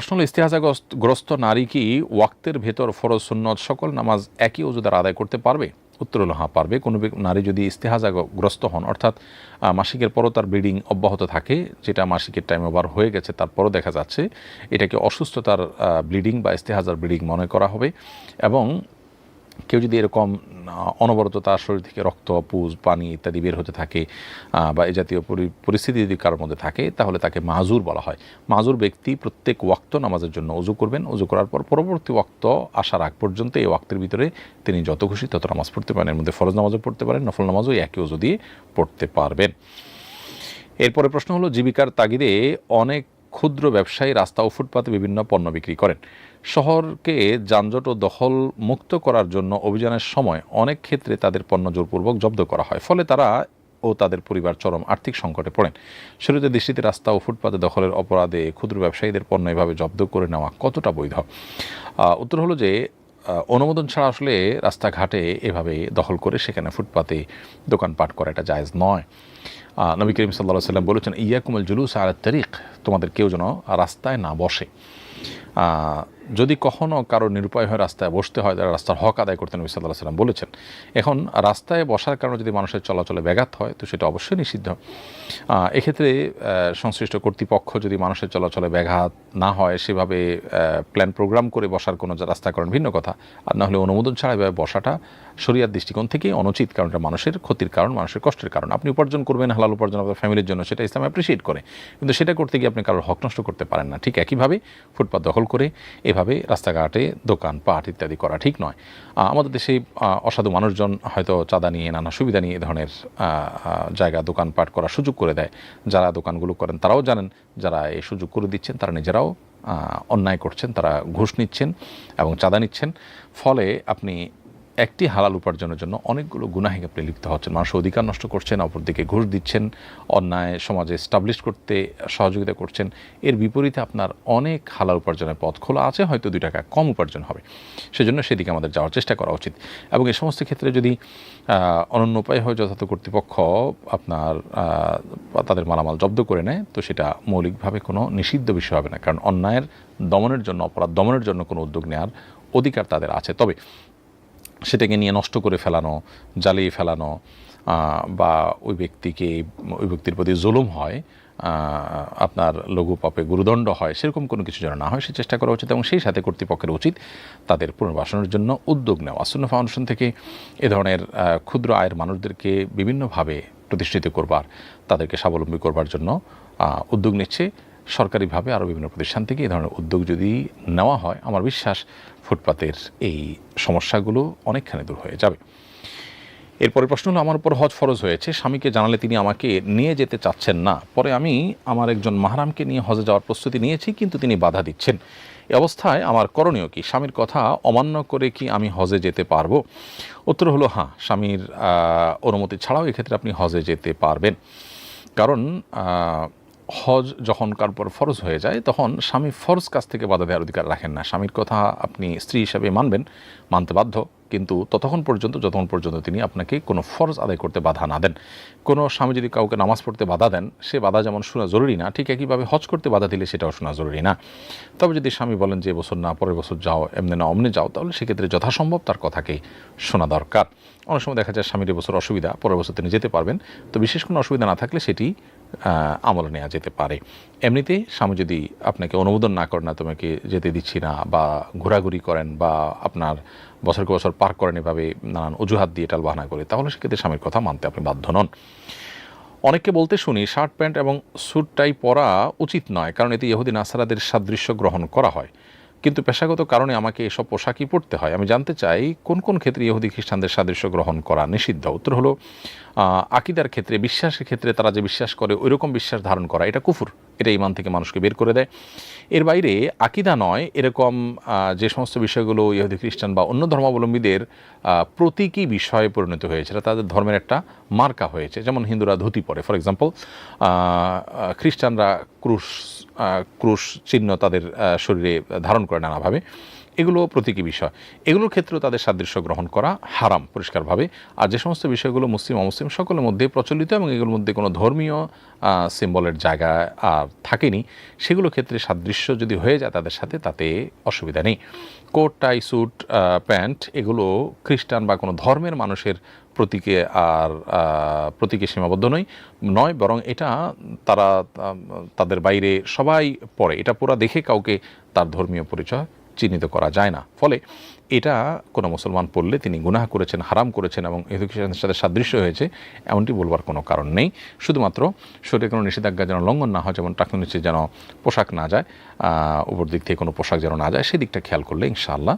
প্রশ্ন হলো, ইস্তেহাজাগ্রস্ত নারী কি ওয়াক্তের ভেতর ফরজ সুন্নত সকল নামাজ একই ওযু দ্বারা আদায় করতে পারবে? উত্তর হলো হ্যাঁ, পারবে। কোনো নারী যদি ইস্তেহাজাগ্রস্ত হন, অর্থাৎ মাসিকের পরও তার ব্লিডিং অব্যাহত থাকে, যেটা মাসিকের টাইম ওভার হয়ে গেছে তারপরও দেখা যাচ্ছে, এটাকে অসুস্থতার ব্লিডিং বা ইস্তেহাজার ব্লিডিং মনে করা হবে। এবং কেউ যদি এরকম অনবরত তার শরীর থেকে রক্ত, পুজ, পানি ইত্যাদি বের হতে থাকে বা এই জাতীয় পরিস্থিতি যদি কারোর মধ্যে থাকে, তাহলে তাকে মাজুর বলা হয়। মাজুর ব্যক্তি প্রত্যেক ওয়াক্ত নামাজের জন্য উজু করবেন। উজু করার পর পরবর্তী ওয়াক্ত আসার আগ পর্যন্ত এই ওয়াক্তের ভিতরে তিনি যত খুশি তত নামাজ পড়তে পারেন। এর মধ্যে ফরজ নামাজও পড়তে পারেন, নফল নামাজও একই উজু দিয়ে পড়তে পারবেন। এরপরে প্রশ্ন হলো, জীবিকার তাগিদে অনেক ক্ষুদ্র ব্যবসায়ী রাস্তা ও ফুটপাতে বিভিন্ন পণ্য বিক্রি করেন। শহরকে যানজট ও দখল মুক্ত করার জন্য অভিযানের সময় অনেক ক্ষেত্রে তাদের পণ্য জোরপূর্বক জব্দ করা হয়, ফলে তারা ও তাদের পরিবার চরম আর্থিক সংকটে পড়েন। শরীয়তের দৃষ্টিতে রাস্তা ও ফুটপাতে দখলের অপরাধে ক্ষুদ্র ব্যবসায়ীদের পণ্য এভাবে জব্দ করে নেওয়া কতটা বৈধ? উত্তর হলো যে অনুমোদন ছাড়া আসলে রাস্তাঘাটে এভাবে দখল করে সেখানে ফুটপাতে দোকানপাট করা এটা জায়েজ নয়। নবী করিম সাল্লাল্লাহু আলাইহি ওয়াসাল্লাম বলেছেন, ইয়াকুমুল জুলুস আলা তারিক, তোমাদের কেউ যেন রাস্তায় না বসে। যদি কখনও কারো নিরুপায় হয়ে রাস্তায় বসতে হয়, তারা রাস্তার হক আদায় করতে নবী সাল্লাল্লাহু আলাইহি ওয়াসাল্লাম বলেছেন। এখন রাস্তায় বসার কারণে যদি মানুষের চলাচলে ব্যাঘাত হয়, তো সেটা অবশ্যই নিষিদ্ধ। এক্ষেত্রে সংশ্লিষ্ট কর্তৃপক্ষ যদি মানুষের চলাচলে ব্যাঘাত না হয় সেভাবে প্ল্যান প্রোগ্রাম করে বসার কোনো রাস্তা করেন, ভিন্ন কথা। আর না হলে অনুমোদন ছাড়া এভাবে বসাটা শরিয়ার দৃষ্টিকোণ থেকেই অনুচিত, কারণ এটা মানুষের ক্ষতির কারণ, মানুষের কষ্টের কারণ। আপনি উপার্জন করবেন, হালাল উপার্জন আপনার ফ্যামিলির জন্য, সেটা ইসলাম অ্যাপ্রিসিয়েট করে, কিন্তু সেটা করতে গিয়ে আপনি কারোর হক নষ্ট করতে পারেন না। ঠিক একইভাবে ফুটপাত দখল করে এভাবে রাস্তাঘাটে দোকানপাট ইত্যাদি করা ঠিক নয়। আমাদের দেশে অসাধু মানুষজন হয়তো চাঁদা নিয়ে, নানা সুবিধা নিয়ে এ ধরনের জায়গা দোকানপাট করার সুযোগ করে দেয়। যারা দোকানগুলো করেন তারাও জানেন, যারা এই সুযোগ করে দিচ্ছেন তারা নিজেরাও অন্যায় করছেন, তারা ঘুষ নিচ্ছেন এবং চাঁদা নিচ্ছেন। ফলে আপনি একটি হালাল উপার্জনের জন্য অনেকগুলো গুনাহে আপনি লিপ্ত হচ্ছেন, মানুষের অধিকার নষ্ট করছেন, অপরদিকে ঘুষ দিচ্ছেন, অন্যায় সমাজে এস্টাবলিশ করতে সহযোগিতা করছেন। এর বিপরীতে আপনার অনেক হালাল উপার্জনের পথ খোলা আছে, হয়তো 2 টাকা কম উপার্জন হবে। সেজন্য সেদিকে আমাদের যাওয়ার চেষ্টা করা উচিত। এবং এই সমস্ত ক্ষেত্রে যদি অনন্য উপায় হয় যথাযথ কর্তৃপক্ষ আপনার তাদের মালামাল জব্দ করে নেয়, তো সেটা মৌলিকভাবে কোনো নিষিদ্ধ বিষয় হবে না, কারণ অন্যায়ের দমনের জন্য, অপরাধ দমনের জন্য কোনো উদ্যোগ নেওয়ার অধিকার তাদের আছে। তবে সেটাকে নিয়ে নষ্ট করে ফেলানো, জ্বালিয়ে ফেলানো বা ওই ব্যক্তির প্রতি জুলুম হয়, আপনার লঘু পাপে গুরুদণ্ড হয়, সেরকম কোনো কিছু যেন না হয় সে চেষ্টা করা উচিত। এবং সেই সাথে কর্তৃপক্ষের উচিত তাদের পুনর্বাসনের জন্য উদ্যোগ নেওয়া। সুন্নাহ ফাউন্ডেশন থেকে এ ধরনের ক্ষুদ্র আয়ের মানুষদেরকে বিভিন্নভাবে প্রতিষ্ঠিত করবার, তাদেরকে স্বাবলম্বী করবার জন্য উদ্যোগ নিচ্ছে। সরকারিভাবে আরও বিভিন্ন প্রতিষ্ঠান থেকে এই ধরনের উদ্যোগ যদি নেওয়া হয়, আমার বিশ্বাস ফুটপাতের এই সমস্যাগুলো অনেকখানি দূর হয়ে যাবে। এরপরে প্রশ্ন হলো, আমার উপর হজ ফরজ হয়েছে, স্বামীকে জানালে তিনি আমাকে নিয়ে যেতে চাচ্ছেন না। পরে আমি আমার একজন মাহরামকে নিয়ে হজে যাওয়ার প্রস্তুতি নিয়েছি, কিন্তু তিনি বাধা দিচ্ছেন। এই অবস্থায় আমার করণীয় কি? স্বামীর কথা অমান্য করে কি আমি হজে যেতে পারবো? উত্তর হলো হ্যাঁ, স্বামীর অনুমতি ছাড়াও এক্ষেত্রে আপনি হজে যেতে পারবেন। কারণ হজ যখন কার উপর ফরজ হয়ে যায়, তখন স্বামী ফরজ কাজ থেকে বাধা দেওয়ার অধিকার রাখেন না। স্বামীর কথা আপনি স্ত্রী হিসাবে মানতে বাধ্য, কিন্তু যতক্ষণ পর্যন্ত তিনি আপনাকে কোনো ফরজ আদায় করতে বাধা না দেন। কোনো স্বামী যদি কাউকে নামাজ পড়তে বাধা দেন, সে বাধা যেমন শোনা জরুরি না, ঠিক একইভাবে হজ করতে বাধা দিলে সেটাও শোনা জরুরি না। তবে যদি স্বামী বলেন যে বছর না পরের বছর যাও, এমনি না অমনি যাও, তাহলে সেক্ষেত্রে যথাসম্ভব তার কথাকে শোনা দরকার। অনেক সময় দেখা যায় স্বামীর বছর অসুবিধা, পরের বছর তিনি যেতে পারবেন, তো বিশেষ কোনো অসুবিধা না থাকলে সেটি আমলে নেওয়া যেতে পারে। এমনিতে স্বামী যদি আপনাকে অনুমোদন না করেন, না তোমাকে যেতে দিচ্ছি না, বা ঘোরাঘুরি করেন, বা আপনার বছরকে বছর পার করেন এভাবে নানান অজুহাত দিয়ে টাল বাহানা করে, তাহলে সেক্ষেত্রে স্বামীর কথা মানতে আপনি বাধ্য নন। অনেককে বলতে শুনি শার্ট প্যান্ট এবং স্যুট টাই পরা উচিত নয়, কারণ এতে ইহুদি নাসারাদের সাদৃশ্য গ্রহণ করা হয়, কিন্তু পেশাগত কারণে আমাকে এসব পোশাকই পরতে হয়। আমি জানতে চাই কোন কোন ক্ষেত্রে ইহুদি খ্রিস্টানদের সাদৃশ্য গ্রহণ করা নিষিদ্ধ? উত্তর হলো, আকিদার ক্ষেত্রে, বিশ্বাসের ক্ষেত্রে তারা যে বিশ্বাস করে ওই রকম বিশ্বাস ধারণ করা এটা কুফর, এটা ঈমান থেকে মানুষকে বের করে দেয়। এর বাইরে আকিদা নয়, এরকম যে সমস্ত বিষয়গুলো ইহুদি খ্রিস্টান বা অন্য ধর্মাবলম্বীদের প্রতীকী বিষয়ে পরিণত হয়েছে, তাদের ধর্মের একটা মার্কা হয়েছে। যেমন হিন্দুরা ধুতি পরে, ফর এক্সাম্পল, খ্রিস্টানরা ক্রুশ চিহ্ন তাদের শরীরে ধারণ করে নানাভাবে। এগুলো প্রতীকী বিষয়। এগুলোর ক্ষেত্রেও তাদের সাদৃশ্য গ্রহণ করা হারাম পরিষ্কারভাবে। আর যে সমস্ত বিষয়গুলো মুসলিম অমুসলিম সকলের মধ্যে প্রচলিত এবং এগুলোর মধ্যে কোনো ধর্মীয় সিম্বলের জায়গা আর থাকেনি, সেগুলো ক্ষেত্রে সাদৃশ্য যদি হয়ে যায় তাদের সাথে, তাতে অসুবিধা নেই। কোট টাই স্যুট প্যান্ট এগুলো খ্রিস্টান বা কোনো ধর্মের মানুষের প্রতীকে আর প্রতীকে সীমাবদ্ধ নয়, বরং এটা তারা তাদের বাইরে সবাই পরে, এটা পুরা দেখে কাউকে তার ধর্মীয় পরিচয় চিহ্নিত করা যায় না। ফলে এটা কোনো মুসলমান পড়লে তিনি গুনাহ করেছেন, হারাম করেছেন এবং এডুকেশনের সাথে সাদৃশ্য হয়েছে এমনটি বলবার কোনো কারণ নেই। শুধুমাত্র শরীরে কোনো নিষেধাজ্ঞা যেন লঙ্ঘন না হয়, যেমন টাকনু নিচে যেন পোশাক না যায়, উপর দিক থেকে কোনো পোশাক যেন না যায়, সেদিকটা খেয়াল করলে ইনশাআল্লাহ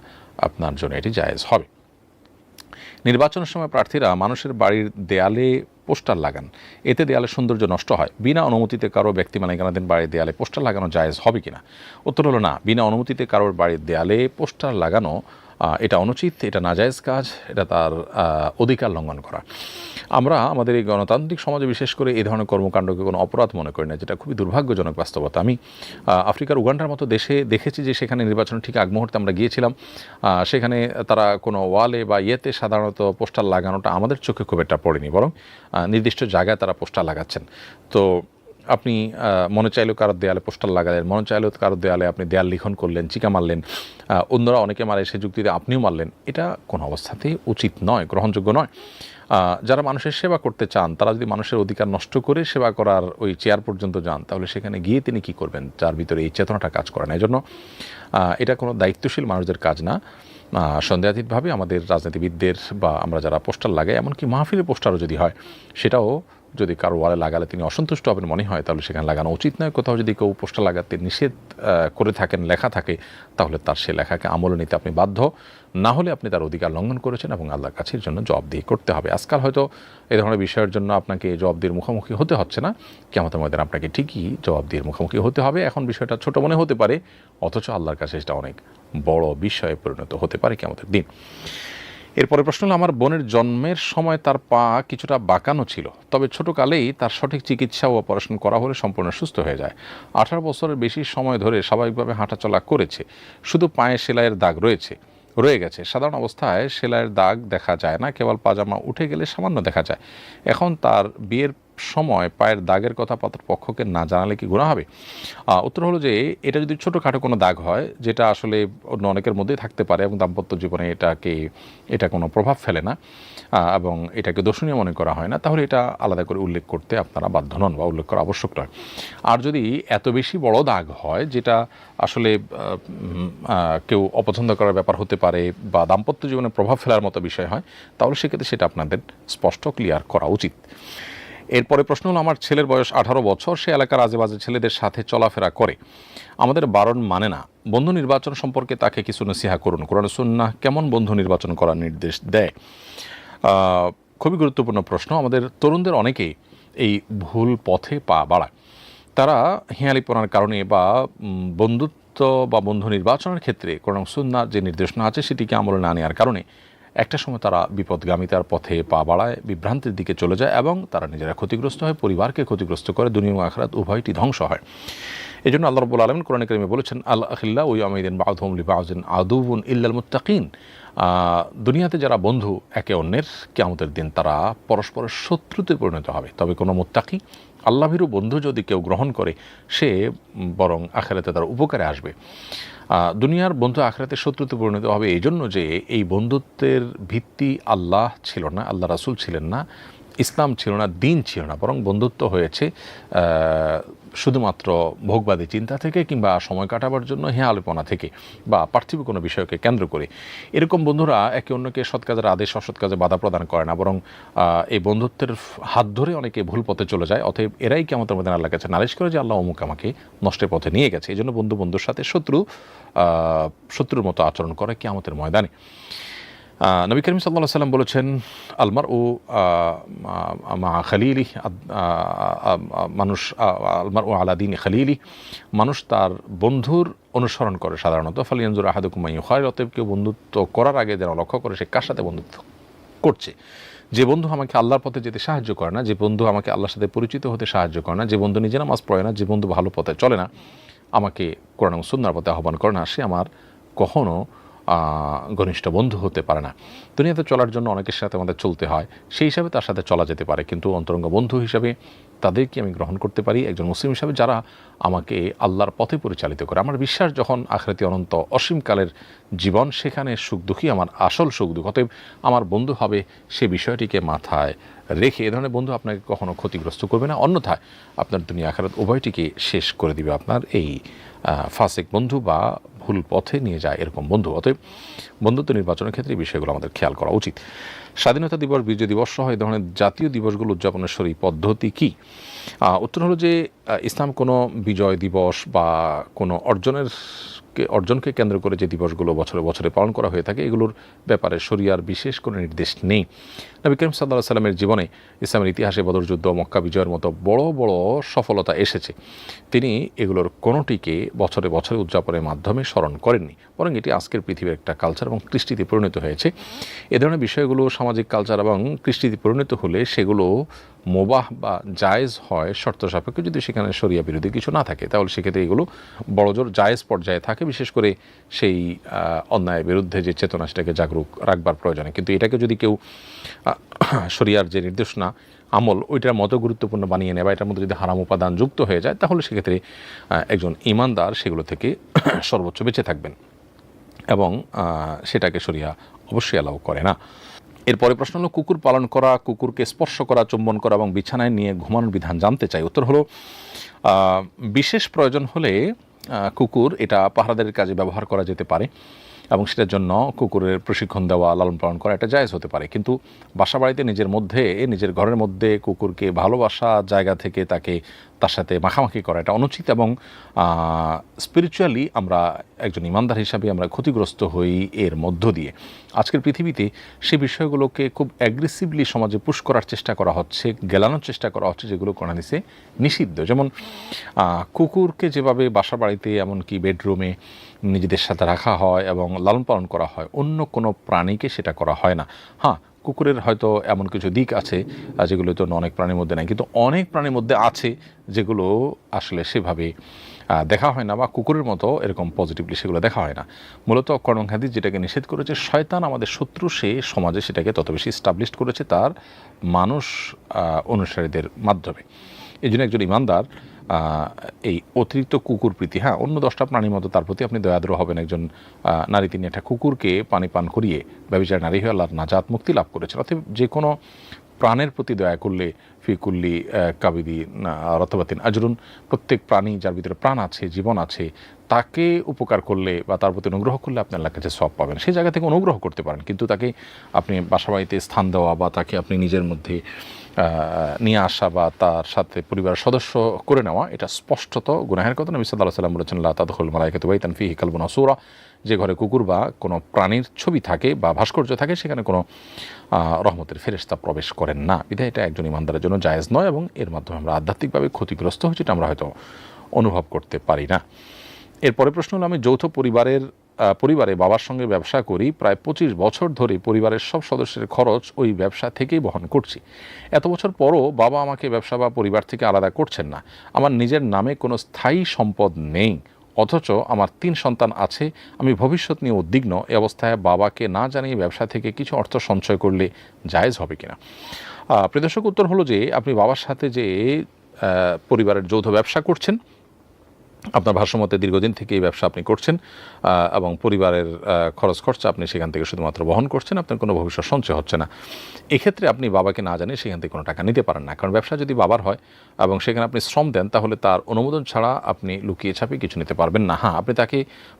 আপনার জন্য এটি জায়েজ হবে। নির্বাচনের সময় প্রার্থীরা মানুষের বাড়ির দেয়ালে পোস্টার লাগান, এতে দেয়ালের সৌন্দর্য নষ্ট হয়। বিনা অনুমতিতে কারো ব্যক্তি মালিকানাধীন বাড়ির দেয়ালে পোস্টার লাগানো জায়েজ হবে কিনা? উত্তর হলো না। বিনা অনুমতিতে কারোর বাড়ির দেয়ালে পোস্টার লাগানো এটা অনুচিত, এটা নাজায়েজ কাজ, এটা তার অধিকার লঙ্ঘন করা। আমরা আমাদের এই গণতান্ত্রিক সমাজে বিশেষ করে এই ধরনের কর্মকাণ্ডকে কোনো অপরাধ মনে করি না, যেটা খুবই দুর্ভাগ্যজনক বাস্তবতা। আমি আফ্রিকার উগান্ডার মতো দেশে দেখেছি যে সেখানে নির্বাচনের ঠিক আগ মুহূর্তে আমরা গিয়েছিলাম, সেখানে তারা কোনো ওয়ালে বা ইয়েতে সাধারণত পোস্টার লাগানোটা আমাদের চোখে খুব একটা পড়েনি, বরং নির্দিষ্ট জায়গায় তারা পোস্টার লাগাচ্ছেন। তো আপনি মনে চাইলেও কারোর দেয়ালে পোস্টার লাগালেন, মনে চাইলেও কারোর দেয়ালে আপনি দেয়াল লিখন করলেন, চিকা মারলেন, অন্যরা অনেকে মারে সে যুক্তিতে আপনিও মারলেন, এটা কোনো অবস্থাতেই উচিত নয়, গ্রহণযোগ্য নয়। যারা মানুষের সেবা করতে চান তারা যদি মানুষের অধিকার নষ্ট করে সেবা করার ওই চেয়ার পর্যন্ত যান, তাহলে সেখানে গিয়ে তিনি কী করবেন, যার ভিতরে এই চেতনাটা কাজ করে না। এই জন্য এটা কোনো দায়িত্বশীল মানুষদের কাজ না। সন্দেহাতীতভাবে আমাদের রাজনীতিবিদদের বা আমরা যারা পোস্টার লাগাই, এমনকি মাহফিলের পোস্টারও যদি হয়, সেটাও যদি কারো ওয়ালে লাগালে তিনি অসন্তুষ্ট হবেন মনে হয়, তাহলে সেখানে লাগানো উচিত নয়। কোথাও যদি কেউ পোস্টার লাগাতে নিষেধ করে থাকেন, লেখা থাকে, তাহলে তার সে লেখাকে আমলে নিতে আপনি বাধ্য, না হলে আপনি তার অধিকার লঙ্ঘন করেছেন এবং আল্লাহর কাছের জন্য জবাবদিহি করতে হবে। আজকাল হয়তো এ ধরনের বিষয়ের জন্য আপনাকে জবাবদিহির মুখোমুখি হতে হচ্ছে না, কিয়ামতের ময়দানে আপনাকে ঠিকই জবাবদিহির মুখোমুখি হতে হবে। এখন বিষয়টা ছোট মনে হতে পারে, অথচ আল্লাহর কাছে এটা অনেক বড় বিষয়ে পরিণত হতে পারে কিয়ামতের দিন। এরপরে প্রশ্ন হলো, আমার বোনের জন্মের সময় তার পা কিছুটা বাঁকানো ছিল, তবে ছোটকালেই তার সঠিক চিকিৎসা ও অপারেশন করা হলে সম্পূর্ণ সুস্থ হয়ে যায়। 18 বছরের বেশি সময় ধরে স্বাভাবিকভাবে হাঁটাচলা করেছে, শুধু পায়ে সেলাইয়ের দাগ রয়ে গেছে। সাধারণ অবস্থায় সেলাইয়ের দাগ দেখা যায় না, কেবল পাজামা উঠে গেলে সামান্য দেখা যায়। এখন তার বিয়ের সময় পায়ের দাগের কথা পাত্রপক্ষকে না জানালে কি গুনাহ হবে? উত্তর হলো যে এটা যদি ছোটোখাটো কোনো দাগ হয়, যেটা আসলে অন্য অনেকের মধ্যেই থাকতে পারে এবং দাম্পত্য জীবনে এটা কোনো প্রভাব ফেলে না এবং এটাকে দোষণীয় মনে করা হয় না, তাহলে এটা আলাদা করে উল্লেখ করতে আপনারা বাধ্য নন বা উল্লেখ করা আবশ্যক নয়। আর যদি এত বেশি বড় দাগ হয়, যেটা আসলে কেউ অপছন্দ করার ব্যাপার হতে পারে বা দাম্পত্য জীবনে প্রভাব ফেলার মতো বিষয় হয়, তাহলে সেক্ষেত্রে সেটা আপনাদের স্পষ্ট ক্লিয়ার করা উচিত। এরপরে প্রশ্ন হলো, আমার ছেলের বয়স 18 বছর, সে এলাকার আজেবাজে ছেলেদের সাথে চলাফেরা করে, আমাদের বারণ মানে না। বন্ধু নির্বাচন সম্পর্কে তাকে কিছু নসিহা করুন। কোরআন সুন্নাহ কেমন বন্ধু নির্বাচন করার নির্দেশ দেয়? খুবই গুরুত্বপূর্ণ প্রশ্ন। আমাদের তরুণদের অনেকেই এই ভুল পথে পা বাড়ায়। তারা হিয়ালিপনার কারণে বা বন্ধুত্ব বা বন্ধু নির্বাচনের ক্ষেত্রে কোরআন সুন্নাহর যে নির্দেশনা আছে সেটিকে আমলে না নেওয়ার কারণে একটা সময় তারা বিপদগামিতার পথে পা বাড়ায়, বিভ্রান্তির দিকে চলে যায় এবং তারা নিজেরা ক্ষতিগ্রস্ত হয়, পরিবারকে ক্ষতিগ্রস্ত করে, দুনিয়া ও আখিরাত উভয়টি ধ্বংস হয়। এই জন্য আল্লাহ রাব্বুল আলামিন কোরআনে কারিমে বলেছেন, আল আখিল্লাউ ইয়াউমাইদিন বা'দুহুম লিবা'দিন আদুউন ইল্লাল মুত্তাকিন। দুনিয়াতে যারা বন্ধু একে অন্যের, কিয়ামতের দিন তারা পরস্পরের শত্রুতে পরিণত হবে, তবে কোনো মুত্তাকি আল্লাহভীরু বন্ধু যদি কেউ গ্রহণ করে, সে বরং আখিরাতে তার উপকারে আসবে। দুনিয়ার বন্ধু আখিরাতে শত্রুতে পরিণত হবে এই জন্য যে এই বন্ধুত্বের ভিত্তি আল্লাহ ছিল না, আল্লাহ রাসূল ছিলেন না, ইসলাম ছিল না, দিন ছিল না, বরং বন্ধুত্ব হয়েছে শুধুমাত্র ভোগবাদী চিন্তা থেকে কিংবা সময় কাটাবার জন্য হেয়ালিপনা থেকে বা পার্থিব কোনো বিষয়কে কেন্দ্র করে। এরকম বন্ধুরা একে অন্যকে সৎ কাজের আদেশ অসৎ কাজে বাধা প্রদান করে না, বরং এই বন্ধুত্বের হাত ধরে অনেকে ভুল পথে চলে যায়। অতএব এরাই কিয়ামতের মধ্যে আল্লাহর কাছে নালিশ করে যে আল্লাহ অমুক আমাকে নষ্টের পথে নিয়ে গেছে। এই জন্য বন্ধুর সাথে শত্রুর মতো আচরণ করে কিয়ামতের ময়দানে। নবী করিম সাল্লাল্লাহু আলাইহি ওয়াসাল্লাম বলেছেন, আলমারউ মা খালিলি, আলমারউ আলা দীনি খালিলি, মানুষ তার বন্ধুর অনুসরণ করে সাধারণত। ফালিয়ানজুর আহাদুকুম মান ইউখালিল, অতএব কেউ বন্ধুত্ব করার আগে যেন লক্ষ্য করে সে কার সাথে বন্ধুত্ব করছে। যে বন্ধু আমাকে আল্লাহর পথে যেতে সাহায্য করে না, যে বন্ধু আমাকে আল্লাহর সাথে পরিচিত হতে সাহায্য করে না, যে বন্ধু নিজে নামাজ পড়ে না, যে বন্ধু ভালো পথে চলে না, আমাকে কোরআন ও সুন্নাহর পথে আহ্বান করে না, সে আমার কখনো ঘনিষ্ঠ বন্ধু হতে পারে না। দুনিয়াতে চলার জন্য অনেকের সাথে আমাদের চলতে হয়, সেই হিসাবে তার সাথে চলা যেতে পারে, কিন্তু অন্তরঙ্গ বন্ধু হিসাবে তাদেরকে আমি গ্রহণ করতে পারি একজন মুসলিম হিসাবে, যারা আমাকে আল্লাহর পথে পরিচালিত করে। আমার বিশ্বাস যখন আখিরাতে অনন্ত অসীমকালের জীবন, সেখানে সুখ দুঃখী আমার আসল সুখ দুঃখ, অতএব আমার বন্ধু হবে সে বিষয়টিকে মাথায় রেখে। এ ধরনের বন্ধু আপনাকে কখনো ক্ষতিগ্রস্ত করবে না, অন্যথায় আপনার দুনিয়া আখিরাত উভয়টিকে শেষ করে দিবে আপনার এই ফাসিক বন্ধু বা ভুল পথে নিয়ে যায় এরকম বন্ধু। অতএব বন্ধুত্ব নির্বাচনের ক্ষেত্রে এই বিষয়গুলো আমাদের খেয়াল করা উচিত। স্বাধীনতা দিবস, বিজয় দিবস সহ এই ধরনের জাতীয় দিবসগুলো উদযাপনের সরি পদ্ধতি কী? উত্তর হলো যে ইসলাম কোনো বিজয় দিবস বা কোনো অর্জনকে কেন্দ্র করে যে দিবসগুলো বছরে বছরে পালন করা হয়ে থাকে, এগুলোর ব্যাপারে শরিয়ার বিশেষ কোনো নির্দেশ নেই। নবী করিম সাল্লাল্লাহু আলাইহি সাল্লামের জীবনে ইসলামের ইতিহাসে বদর যুদ্ধ, মক্কা বিজয়ের মতো বড় বড় সফলতা এসেছে, তিনি এগুলোর কোনোটিকে বছরে বছরে উদযাপনের মাধ্যমে স্মরণ করেননি, বরং এটি আজকের পৃথিবীর একটা কালচার এবং কৃষ্টিতে পরিণত হয়েছে। এ ধরনের বিষয়গুলো সামাজিক কালচার এবং কৃষ্টিতে পরিণত হলে সেগুলো মোবাহ বা জায়েজ হয় শর্ত সাপেক্ষে, যদি সেখানে শরিয়া বিরোধী কিছু না থাকে, তাহলে সেক্ষেত্রে এগুলো বড়জোর জায়েজ পর্যায়ে থাকে, বিশেষ করে সেই অন্যায়ের বিরুদ্ধে যে চেতনা সেটাকে জাগরুক রাখবার প্রয়োজনে। কিন্তু এটাকে যদি কেউ শরিয়ার যে নির্দেশনা আমল ওইটার মতো গুরুত্বপূর্ণ বানিয়ে নেয় বা এটার মধ্যে যদি হারাম উপাদান যুক্ত হয়ে যায়, তাহলে সেক্ষেত্রে একজন ঈমানদার সেগুলো থেকে সর্বোচ্চ বেঁচে থাকবেন এবং সেটাকে শরিয়া অবশ্যই অ্যালাউ করে না। এরপরে প্রশ্ন হলো কুকুর পালন করা, কুকুরকে স্পর্শ করা, চুম্বন করা এবং বিছানায় নিয়ে ঘুমানোর বিধান জানতে চাই। উত্তর হলো বিশেষ প্রয়োজন হলে কুকুর এটা পাহারাদারের কাজে ব্যবহার করা যেতে পারে এবং সেটার জন্য কুকুরের প্রশিক্ষণ দেওয়া, লালন পালন করা এটা জায়েজ হতে পারে। কিন্তু বাসা বাড়িতে নিজের ঘরের মধ্যে কুকুরকে ভালোবাসা জায়গা থেকে তার সাথে মাখামাখি করা এটা অনুচিত এবং স্পিরিচুয়ালি আমরা একজন ইমানদার হিসাবে আমরা ক্ষতিগ্রস্ত হই এর মধ্য দিয়ে। আজকের পৃথিবীতে সেই বিষয়গুলোকে খুব অ্যাগ্রেসিভলি সমাজে পুশ করার চেষ্টা করা হচ্ছে, গেলানোর চেষ্টা করা হচ্ছে, যেগুলো কোরআন হাদিসে নিষিদ্ধ। যেমন কুকুরকে যেভাবে বাসা বাড়িতে এমনকি বেডরুমে নিজেদের সাথে রাখা হয় এবং লালন পালন করা হয়, অন্য কোনো প্রাণীকে সেটা করা হয় না। হ্যাঁ, কুকুরের হয়তো এমন কিছু দিক আছে যেগুলো তো অনেক প্রাণীর মধ্যে নেই, কিন্তু অনেক প্রাণীর মধ্যে আছে যেগুলো আসলে সেভাবে দেখা হয় না বা কুকুরের মতো এরকম পজিটিভলি সেগুলো দেখা হয় না। মূলত কোরআন হাদিস যেটাকে নিষেধ করেছে, শয়তান আমাদের শত্রু, সে সমাজে সেটাকে তত বেশি এস্টাবলিশড করেছে তার মানুষ অনুসারীদের মাধ্যমে। এই জন্য একজন ইমানদার এই অতিরিক্ত কুকুর প্রীতি, হ্যাঁ অন্য 10টা প্রাণীর মতো তার প্রতি আপনি দয়াদ্র হবেন। একজন নারী তিনি একটা কুকুরকে পানি পান করিয়ে ব্যভিচার নারী হয়ে আল্লাহর নাজাত মুক্তি লাভ করেছেন। অর্থাৎ যে কোনো প্রাণের প্রতি দয়া করলে ফিকুল্লি কাবিদি রতবাতিন আজরুন, প্রত্যেক প্রাণী যার ভিতরে প্রাণ আছে, জীবন আছে, তাকে উপকার করলে বা তার প্রতি অনুগ্রহ করলে আপনি আল্লাহর কাছে সওয়াব পাবেন। সেই জায়গা থেকে অনুগ্রহ করতে পারেন, কিন্তু তাকে আপনি বাসাবাড়িতে স্থান দেওয়া বা তাকে আপনি নিজের মধ্যে নিয়ে আসা বা তার সাথে পরিবারের সদস্য করে নেওয়া এটা স্পষ্টত গুনাহের কথা। নবী সাল্লাল্লাহু আলাইহি ওয়াসাল্লাম বলেছেন, লা তাদখুলুল মালায়েকাতু বাইতান ফীহি কালবুন আসূরা, যে ঘরে কুকুর বা কোনো প্রাণীর ছবি থাকে বা ভাস্কর্য থাকে সেখানে কোনো রহমতের ফেরেশতা প্রবেশ করেন না। বিধায় এটা একজন ইমানদারের জন্য জায়েজ নয় এবং এর মাধ্যমে আমরা আধ্যাত্মিকভাবে ক্ষতিগ্রস্ত হচ্ছি, এটা আমরা হয়তো অনুভব করতে পারি না। এরপরে প্রশ্ন হলো, আমি যৌথ পরিবারে বাবার সঙ্গে ব্যবসা করি, প্রায় 25 বছর ধরে পরিবারের সব সদস্যের খরচ ওই ব্যবসা থেকেই বহন করছি। এত বছর পরও বাবা আমাকে ব্যবসা বা পরিবার থেকে আলাদা করছেন না। আমার নিজের নামে কোনো স্থায়ী সম্পদ নেই, অথচ আমার 3 সন্তান আছে। আমি ভবিষ্যৎ নিয়ে উদ্বিগ্ন। এই অবস্থায় বাবাকে না জানিয়ে ব্যবসা থেকে কিছু অর্থ সঞ্চয় করলে জায়েজ হবে কিনা? প্রিয় দর্শক, উত্তর হলো যে আপনি বাবার সাথে যে পরিবারের যৌথ ব্যবসা করছেন, আপনার ভাষ্যমতে দীর্ঘদিন থেকে এই ব্যবসা আপনি করছেন এবং পরিবারের খরচ খরচা আপনি সেখান থেকে শুধুমাত্র বহন করছেন, আপনার কোনো ভবিষ্যৎ সঞ্চয় হচ্ছে না। এক্ষেত্রে আপনি বাবাকে না জানিয়ে সেখান থেকে কোনো টাকা নিতে পারেন না, কারণ ব্যবসা যদি বাবার হয় এবং সেখানে আপনি শ্রম দেন, তাহলে তার অনুমোদন ছাড়া আপনি লুকিয়ে ছাপিয়ে কিছু নিতে পারবেন না। হ্যাঁ, আপনি তাকে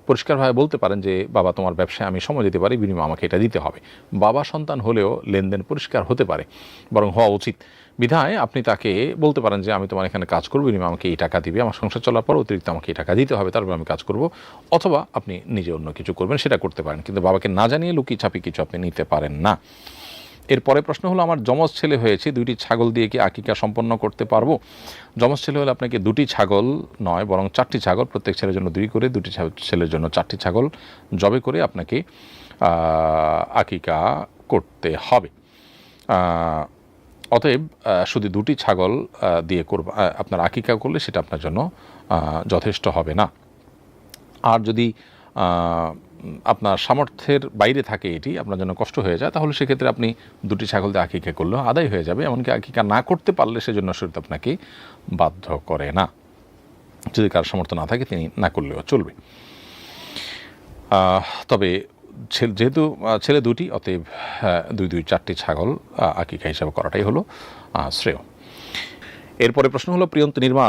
পরিষ্কারভাবে বলতে পারেন যে বাবা, তোমার ব্যবসায় আমি সময় দিতে পারি, বিনিময়ে আমাকে এটা দিতে হবে। বাবা সন্তান হলেও লেনদেন পরিষ্কার হতে পারে, বরং হওয়া উচিত। বিধায় আপনি তাকে বলতে পারেন যে আমি তোমার এখানে কাজ করবো, বিনিময়ে আমাকে এই টাকা দিবে, আমার সংসার চলার পর অতিরিক্ত আমাকে এই টাকা দিতে হবে, তারপর আমি কাজ করব। অথবা আপনি নিজে অন্য কিছু করবেন, সেটা করতে পারেন, কিন্তু বাবাকে না জানিয়ে লুকিয়ে ছাপিয়ে কিছু আপনি নিতে পারেন না। এরপরে প্রশ্ন হলো, আমার যমজ ছেলে হয়েছে, 2টি ছাগল দিয়ে কি আকিকা সম্পন্ন করতে পারবো? যমজ ছেলে হলে আপনাকে 2টি ছাগল নয় বরং 4টি ছাগল, প্রত্যেক ছেলের জন্য 2 করে, 2টি ছেলের জন্য 4টি ছাগল জবে করে আপনাকে আকিকা করতে হবে। অতএব শুধু 2টি ছাগল দিয়ে আপনার আকিকা করলে সেটা আপনার জন্য যথেষ্ট হবে না। আর যদি আপনার সামর্থ্যের বাইরে থাকে, এটি আপনার জন্য কষ্ট হয়ে যায়, তাহলে সেক্ষেত্রে আপনি 2টি ছাগল দিয়ে আকিকা করলেও আদায় হয়ে যাবে। এমনকি আকিকা না করতে পারলে সেজন্য শরীয়ত আপনাকে বাধ্য করে না। যদি কার সামর্থ্য না থাকে তিনি না করলেও চলবে। তবে যেহেতু ছেলে 2টি, অতএব 4টি ছাগল আকিকা হিসাবে করাটাই হলো শ্রেয়। এরপরে প্রশ্ন হলো, প্রিয়ন্ত নির্মা,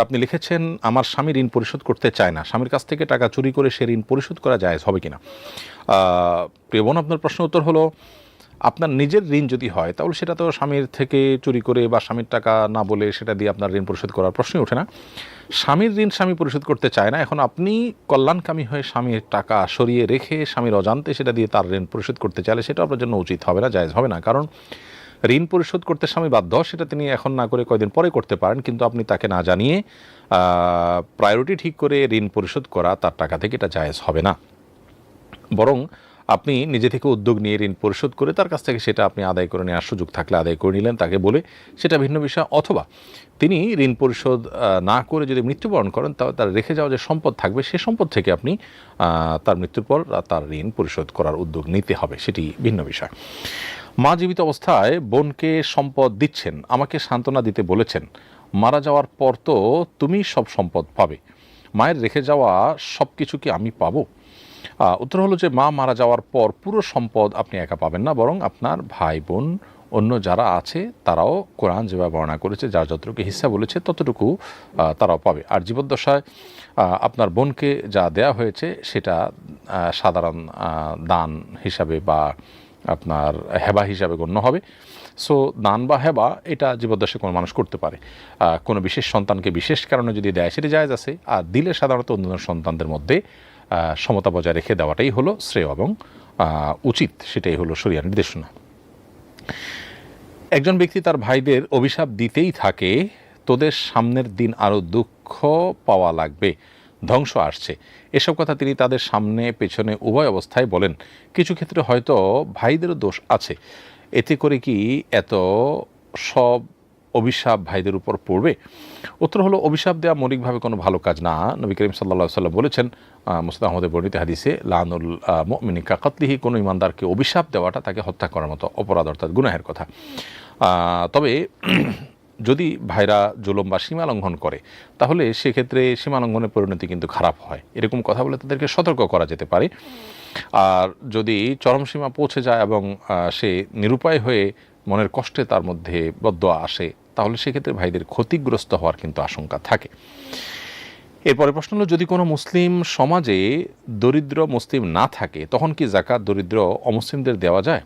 আপনি লিখেছেন আমার স্বামী ঋণ পরিশোধ করতে চায় না, স্বামীর কাছ থেকে টাকা চুরি করে সে ঋণ পরিশোধ করা জায়েজ হবে কিনা? প্রিয় বোন, আপনার প্রশ্ন উত্তর হলো, আপনার নিজের ঋণ যদি হয় তাহলে সেটা তো স্বামীর থেকে চুরি করে বা স্বামীর টাকা না বলে সেটা দিয়ে আপনার ঋণ পরিশোধ করার প্রশ্নই ওঠে না। স্বামীর ঋণ স্বামী পরিশোধ করতে চায় না, এখন আপনি কল্যাণকামী হয়ে স্বামীর টাকা সরিয়ে রেখে স্বামীর অজান্তে সেটা দিয়ে তার ঋণ পরিশোধ করতে চাইলে সেটা আপনার জন্য উচিত হবে না, জায়েজ হবে না। কারণ ঋণ পরিশোধ করতে স্বামী বাধ্য, সেটা তিনি এখন না করে কয়দিন পরে করতে পারেন, কিন্তু আপনি তাকে না জানিয়ে প্রায়োরিটি ঠিক করে ঋণ পরিশোধ করা তার টাকা থেকে এটা জায়েজ হবে না। বরং আপনি নিজে থেকে উদ্যোগ নিয়ে ঋণ পরিশোধ করে তার কাছ থেকে সেটা আপনি আদায় করে নেওয়ার সুযোগ থাকলে আদায় করে নিলেন তাকে বলে, সেটা ভিন্ন বিষয়। অথবা তিনি ঋণ পরিশোধ না করে যদি মৃত্যুবরণ করেন, তাহলে তার রেখে যাওয়া যে সম্পদ থাকবে সে সম্পদ থেকে আপনি তার মৃত্যুর পর তার ঋণ পরিশোধ করার উদ্যোগ নিতে হবে, সেটি ভিন্ন বিষয়। মা জীবিত অবস্থায় বোনকে সম্পদ দিচ্ছেন, আমাকে সান্ত্বনা দিতে বলেছেন, মারা যাওয়ার পর তো তুমি সব সম্পদ পাবে, মায়ের রেখে যাওয়া সব কিছু কি আমি পাবো? উত্তর হলো যে মা মারা যাওয়ার পর পুরো সম্পদ আপনি একা পাবেন না, বরং আপনার ভাই বোন অন্য যারা আছে তারাও কোরআন যেভাবে বর্ণনা করেছে, যার যতটুকু হিস্সা বলেছে ততটুকু তারাও পাবে। আর জীবদ্দশায় আপনার বোনকে যা দেয়া হয়েছে সেটা সাধারণ দান হিসাবে বা আপনার হেবা হিসাবে গণ্য হবে। সো দান বা হেবা এটা জীবদ্দশায় কোনো মানুষ করতে পারে। কোনো বিশেষ সন্তানকে বিশেষ কারণে যদি দেয় সেটি জায়েজ আছে, আর দিলে সাধারণত অন্যান্য সন্তানদের মধ্যে সমতা বজায় রেখে দেওয়াটাই হলো শ্রেয় এবং উচিত, সেটাই হলো শরিয়ার নির্দেশনা। একজন ব্যক্তি তার ভাইদের অভিশাপ দিতেই থাকে, তোদের সামনের দিন আরও দুঃখ পাওয়া লাগবে, ধ্বংস আসছে, এসব কথা তিনি তাদের সামনে পেছনে উভয় অবস্থায় বলেন। কিছু ক্ষেত্রে হয়তো ভাইদেরও দোষ আছে, এতে করে কি এত সব অভিশাপ ভাইদের উপর পড়বে? উত্তর হলো, অভিশাপ দেওয়া মৌলিকভাবে কোনো ভালো কাজ না। নবী করিম সাল্লাল্লাহু আলাইহি ওয়াসাল্লাম বলেছেন মুসনাদ আহমদের বর্ণিত হাদিসে, লানুল মুমিনি কা কাতলিহি, কোনো ইমানদারকে অভিশাপ দেওয়াটা তাকে হত্যা করার মতো অপরাধ, অর্থাৎ গুনাহের কথা। তবে যদি ভাইরা জুলুম বা সীমা লঙ্ঘন করে তাহলে সেক্ষেত্রে সীমা লঙ্ঘনের পরিণতি কিন্তু খারাপ হয়, এরকম কথা বলে তাদেরকে সতর্ক করা যেতে পারে। আর যদি চরম সীমা পৌঁছে যায় এবং সে নিরুপায় হয়ে মনের কষ্টে তার মধ্যে বদদোয়া আসে, তাহলে সেক্ষেত্রে ভাইদের ক্ষতিগ্রস্ত হওয়ার কিন্তু আশঙ্কা থাকে। এরপরে প্রশ্ন হলো, যদি কোনো মুসলিম সমাজে দরিদ্র মুসলিম না থাকে তখন কি যাকাত দরিদ্র অমুসলিমদের দেওয়া যায়?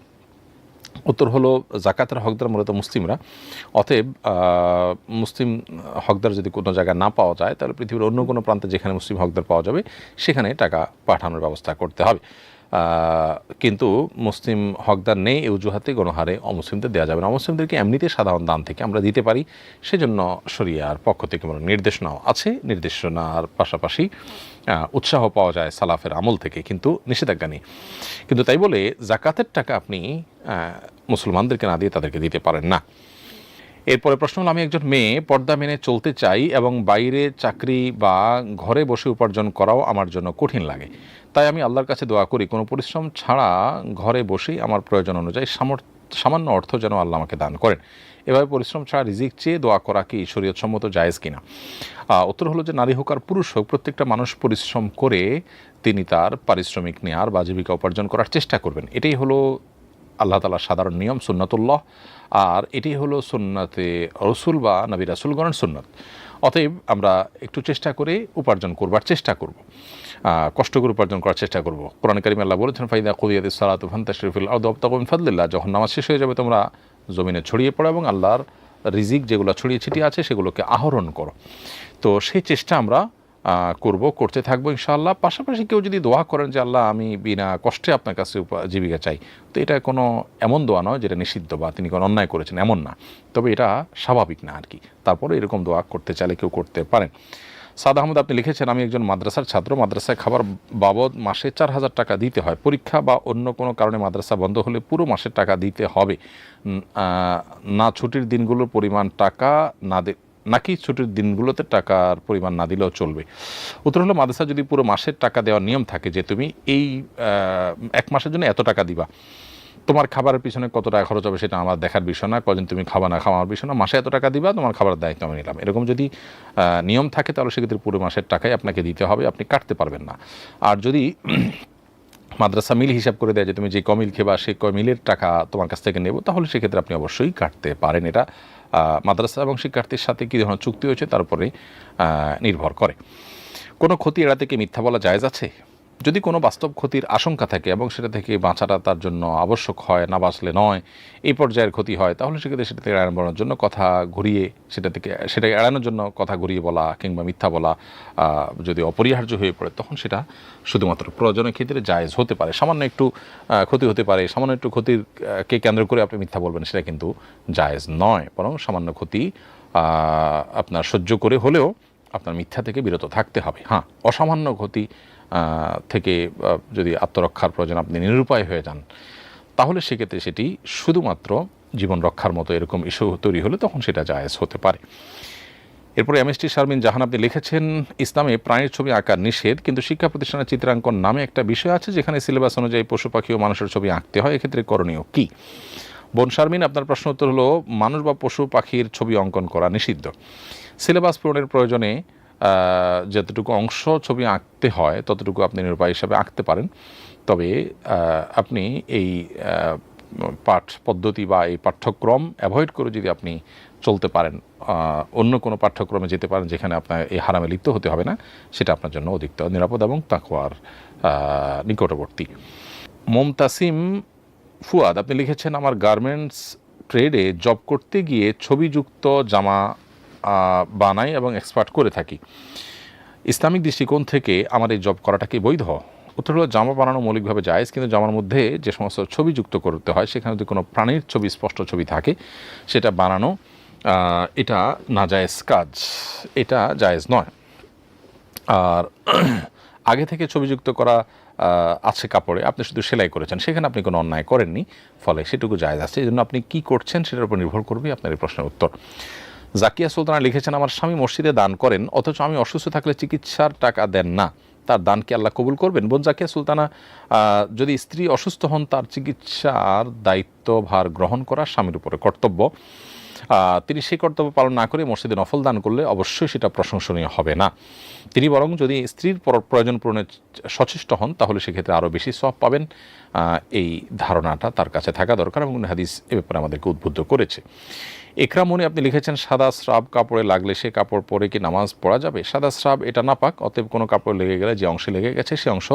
উত্তর হলো, যাকাতের হকদার মূলত মুসলিমরা, অতএব মুসলিম হকদার যদি কোনো জায়গায় না পাওয়া যায় তাহলে পৃথিবীর অন্য কোনো প্রান্তে যেখানে মুসলিম হকদার পাওয়া যাবে সেখানে টাকা পাঠানোর ব্যবস্থা করতে হবে। কিন্তু মুসলিম হকদার নেই এই অজুহাতে গণহারে অমুসলিমদের দেওয়া যাবে না। অমুসলিমদেরকে এমনিতে সাধারণ দান থেকে আমরা দিতে পারি, সেজন্য শরিয়ার পক্ষ থেকে আমার নির্দেশনাও আছে। নির্দেশনার পাশাপাশি উৎসাহ পাওয়া যায় সালাফের আমল থেকে, কিন্তু নিষেধাজ্ঞা নেই। কিন্তু তাই বলে যাকাতের টাকা আপনি মুসলমানদেরকে না দিয়ে তাদেরকে দিতে পারেন না। এরপরে প্রশ্ন হলো, আমি একজন মেয়ে, পর্দা মেনে চলতে চাই এবং বাইরে চাকরি বা ঘরে বসে উপার্জন করাও আমার জন্য কঠিন লাগে, তাই আমি আল্লাহর কাছে দোয়া করি কোনো পরিশ্রম ছাড়া ঘরে বসেই আমার প্রয়োজন অনুযায়ী সামান্য অর্থ যেন আল্লাহ আমাকে দান করেন। এভাবে পরিশ্রম ছাড়া রিজিক চেয়ে দোয়া করা কি শরীয়তসম্মত জায়েজ কিনা? উত্তর হলো যে নারী হোক আর পুরুষ হোক, প্রত্যেকটা মানুষ পরিশ্রম করে তিনি তার পারিশ্রমিক নেওয়ার বা জীবিকা উপার্জন করার চেষ্টা করবেন। এটাই হলো আল্লাহ তাআলার সাধারণ নিয়ম, সুন্নাতুল্লাহ, আর এটি হলো সুন্নাতে রসুল বা নবী রাসূলগণের সুন্নাত। অতএব আমরা একটু চেষ্টা করে উপার্জন করবার চেষ্টা করব, কষ্ট করে উপার্জন করার চেষ্টা করব। কোরআন কারিমে আল্লাহ বলেছেন, ফাইদা কুদিয়াতিস সালাতু ফান্তাশিরু ফিল আরদি ওয়াবতাগু মিন ফাদলিল্লাহ, যখন নামাজ শেষ হয়ে যাবে তোমরা জমিনে ছড়িয়ে পড়ো এবং আল্লাহর রিজিক যেগুলো ছড়িয়ে ছিটিয়ে আছে সেগুলোকে আহরণ করো। তো সেই চেষ্টা আমরা করতে থাকবো ইনশাআল্লাহ। পাশাপাশি কেউ যদি দোয়া করেন যে আল্লাহ আমি বিনা কষ্টে আপনার কাছে জীবিকা চাই, তো এটা কোনো এমন দোয়া নয় যেটা নিষিদ্ধ বা তিনি কোনো অন্যায় করেছেন, এমন না। তবে এটা স্বাভাবিক না আর কি। তারপরে এরকম দোয়া করতে চাইলে কেউ করতে পারেন। সাদ আহমদ আপনি লিখেছেন, আমি একজন মাদ্রাসার ছাত্র, মাদ্রাসায় খাবার বাবদ মাসে 4,000 টাকা দিতে হয়, পরীক্ষা বা অন্য কোনো কারণে মাদ্রাসা বন্ধ হলে পুরো মাসের টাকা দিতে হবে না, ছুটির দিনগুলোর পরিমাণ টাকা নাকি ছুটির দিনগুলোতে টাকার পরিমাণ না দিলেও চলবে? উত্তর হলো, মাদ্রাসা যদি পুরো মাসের টাকা দেওয়ার নিয়ম থাকে যে তুমি এই 1 মাসের জন্য এত টাকা দিবা, তোমার খাবারের পিছনে কত টাকা খরচ হবে সেটা আমার দেখার বিষয় না, কদিন তুমি খাবা না খাওয়া আমার বিষয় না, মাসে এত টাকা দিবা, তোমার খাবারের দায়িত্ব আমি নিলাম, এরকম যদি নিয়ম থাকে তাহলে সেক্ষেত্রে পুরো মাসের টাকাই আপনাকে দিতে হবে, আপনি কাটতে পারবেন না। আর যদি মাদ্রাসা মিল হিসাব করে দেয় যে তুমি যে কমিল খেবা সেই কমিলের টাকা তোমার কাছ থেকে নেব, তাহলে সেক্ষেত্রে আপনি অবশ্যই কাটতে পারেন। এটা মাদ্রাসা এবং শিক্ষার্থীর সাথে কী ধরনের চুক্তি হয়েছে তার উপরে নির্ভর করে। কোনো ক্ষতি এড়াতে কি মিথ্যা বলা জায়েজ আছে? যদি কোনো বাস্তব ক্ষতির আশঙ্কা থাকে এবং সেটা থেকে বাঁচাটা তার জন্য আবশ্যক হয়, না বাঁচলে নয়, এই পর্যায়ের ক্ষতি হয়, তাহলে সেক্ষেত্রে সেটা থেকে এড়ানোর জন্য কথা ঘুরিয়ে সেটাকে এড়ানোর জন্য কথা ঘুরিয়ে বলা কিংবা মিথ্যা বলা যদি অপরিহার্য হয়ে পড়ে, তখন সেটা শুধুমাত্র প্রয়োজনের ক্ষেত্রে জায়েজ হতে পারে। সামান্য একটু ক্ষতি হতে পারে, সামান্য একটু ক্ষতিকে কেন্দ্র করে আপনি মিথ্যা বলবেন, সেটা কিন্তু জায়েজ নয়, বরং সামান্য ক্ষতি আপনার সহ্য করে হলেও আপনার মিথ্যা থেকে বিরত থাকতে হবে। হ্যাঁ, অসামান্য ক্ষতি থেকে যদি আত্মরক্ষার প্রয়োজন আপনি নিরুপায় হয়ে যান, তাহলে সেক্ষেত্রে সেটি শুধুমাত্র জীবন রক্ষার মতো এরকম ইস্যু তৈরি হলে তখন সেটা জায়েজ হতে পারে। এরপরে এমএসটি শারমিন জাহান আপনি লিখেছেন, ইসলামে প্রাণীর ছবি আঁকা নিষেধ, কিন্তু শিক্ষা প্রতিষ্ঠানের চিত্রাঙ্কন নামে একটা বিষয় আছে যেখানে সিলেবাস অনুযায়ী পশু পাখি ও মানুষের ছবি আঁকতে হয়, এক্ষেত্রে করণীয় কী? বোন শারমিন, আপনার প্রশ্ন উত্তর হলো, মানুষ বা পশু পাখির ছবি অঙ্কন করা নিষিদ্ধ। সিলেবাস পূরণের প্রয়োজনে যতটুকু অংশ ছবি আঁকতে হয় ততটুকু আপনি নিরূপায় হিসাবে আঁকতে পারেন, তবে আপনি এই পাঠ পদ্ধতি বা এই পাঠ্যক্রম অ্যাভয়েড করে যদি আপনি চলতে পারেন, অন্য কোনো পাঠ্যক্রমে যেতে পারেন যেখানে আপনার এই হারামে লিপ্ত হতে হবে না, সেটা আপনার জন্য অধিকতর নিরাপদ এবং তাকওয়ার নিকটবর্তী। মুমতাসিম ফুয়াদ আপনি লিখেছেন, আমার গার্মেন্টস ট্রেডে জব করতে গিয়ে ছবিযুক্ত জামা বানাই এবং এক্সপার্ট করে থাকি, ইসলামিক দৃষ্টিকোণ থেকে আমার এই জব করাটা কি বৈধ? উত্তর হলো, জামা বানানো মৌলিকভাবে জায়েজ, কিন্তু জামার মধ্যে যে সমস্ত ছবি যুক্ত করতে হয় সেখানে যদি কোনো প্রাণীর ছবি, স্পষ্ট ছবি থাকে, সেটা বানানো এটা নাজায়েজ কাজ, এটা জায়েজ নয়। আর আগে থেকে ছবিযুক্ত করা আছে কাপড়ে, আপনি শুধু সেলাই করেছেন, সেখানে আপনি কোনো অন্যায় করেননি, ফলে সেটুকু জায়েজ আছে। এই জন্য আপনি কী করছেন সেটার উপর নির্ভর করবে আপনার এই প্রশ্নের উত্তর। জাকিয়া সুলতানা লিখেছেন, আমার স্বামী মসজিদে দান করেন অথচ আমি অসুস্থ থাকলে চিকিৎসার টাকা দেন না, তার দান কি আল্লাহ কবুল করবেন? বোন জাকিয়া সুলতানা, যদি স্ত্রী অসুস্থ হন তার চিকিৎসার দায়িত্বভার গ্রহণ করা স্বামীর উপরে কর্তব্য, তিনি সেই কর্তব্য পালন না করে মসজিদে নফল দান করলে অবশ্যই সেটা প্রশংসনীয় হবে না। তিনি বরং যদি স্ত্রীর প্রয়োজন পূরণে সচেষ্ট হন তাহলে সেক্ষেত্রে আরও বেশি সওয়াব পাবেন। এই ধারণাটা তার কাছে থাকা দরকার এবং হাদিস এ ব্যাপারে আমাদেরকে উদ্বুদ্ধ করেছে। একরামণি আপনি লিখেছেন, সাদা স্রাব কাপড়ে লাগলে সে কাপড় পরে কি নামাজ পড়া যাবে? সাদা স্রাব এটা নাপাক, অতএব কোনো কাপড় লেগে গেলে যে অংশে লেগে গেছে সে অংশ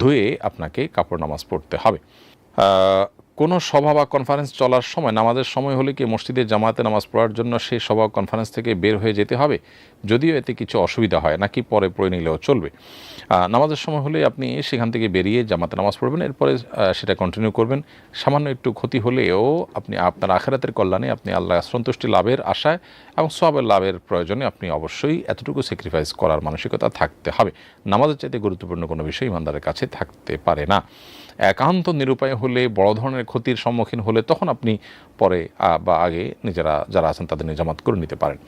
ধুয়ে আপনাকে কাপড় নামাজ পড়তে হবে। কোনো সভা বা কনফারেন্স চলার সময় নামাজের সময় হলে কি মসজিদে জামাতে নামাজ পড়ার জন্য সেই সভা কনফারেন্স থেকে বের হয়ে যেতে হবে, যদিও এতে কিছু অসুবিধা হয়, নাকি পরে পড়ে নিলেও চলবে? নামাজের সময় হলে আপনি সেখান থেকে বেরিয়ে জামাতে নামাজ পড়বেন, এরপরে সেটা কন্টিনিউ করবেন। সামান্য একটু ক্ষতি হলেও আপনি আপনার আখিরাতের কল্যাণে, আপনি আল্লাহ সন্তুষ্টি লাভের আশায় এবং সওয়াবের লাভের প্রয়োজনে আপনি অবশ্যই এতটুকু স্যাক্রিফাইস করার মানসিকতা থাকতে হবে। নামাজের চাইতে গুরুত্বপূর্ণ কোনো বিষয় ইমানদারের কাছে থাকতে পারে না। একান্ত নিরুপায় হলে, বড় ধরনের ক্ষতির সম্মুখীন হলে তখন আপনি পরে বা আগে নিজেরা যারা আছেন তাদের নিয়ে জামাত করে নিতে পারেন।